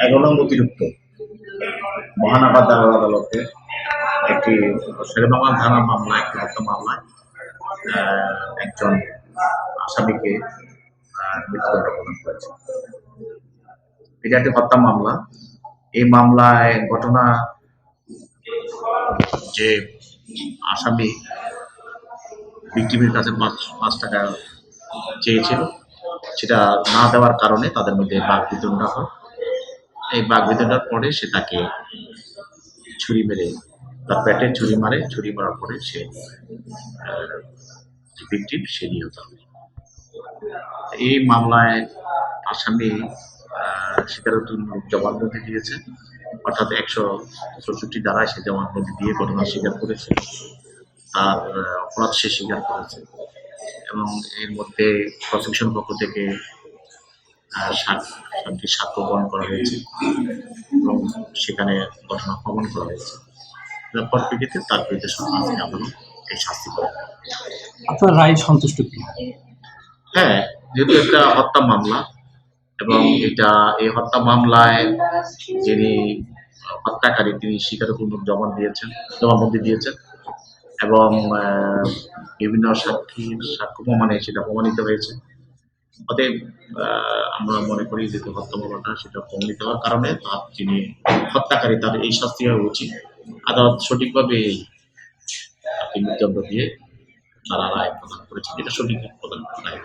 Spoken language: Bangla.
১১ নং অতিরিক্ত মহানগর দারোগা আদালতে একটি শেরেবাংলা থানা মামলা, একটি হত্যা মামলায় একজন আসামিকে মৃত্যুদণ্ড প্রদান করেছে। এটা একটি হত্যা মামলা। এই মামলায় ঘটনা যে আসামি ভিকটিমের কাছে ৫ টাকা চেয়েছিল, সেটা না দেওয়ার কারণে তাদের মধ্যে বাকবিতণ্ডা হয়। এই বাকবিতণ্ডার পরে সে তাকে ছুরি মেরে, তার পেটে ছুরি মারে। ছুরি মারার পরে সে ভিকটিম সে নিহত হয়। এই মামলায় আসামি স্বীকারোক্তিমূলক জবানবন্দি দিয়েছে, অর্থাৎ ১৬৪ ধারায় সে জবানবন্দি দিয়ে ঘটনা স্বীকার করেছে, তার অপরাধ সে স্বীকার করেছে। এবং এর মধ্যে প্রসিকিউশন পক্ষ থেকে সাক্ষ্য গ্রহণ করা হয়েছে এবং সেখানে ঘটনা প্রমাণ করা হয়েছে। পরিপ্রেক্ষিতে তার বিরুদ্ধে আজকে আদালত এই শাস্তি প্রদান করে। আপনার রায় সন্তুষ্ট কি? হ্যাঁ, যেহেতু একটা হত্যা মামলা এবং এই হত্যা মামলায় যিনি হত্যাকারী তিনি স্বীকারোক্তিমূলক জবানবন্দি দিয়েছেন এবং বিভিন্ন সাক্ষ্য প্রমাণে সেটা প্রমাণিত হয়েছে। অতএব আমরা মনে করি যে হত্যা মামলাটা সেটা প্রমাণিত হওয়ার কারণে তার যিনি হত্যাকারী তার এই শাস্তি হওয়া উচিত। আদালত সঠিকভাবে তাকে মৃত্যুদণ্ড দিয়ে তারা রায় প্রদান করেছে, যেটা সঠিক প্রদান রায়।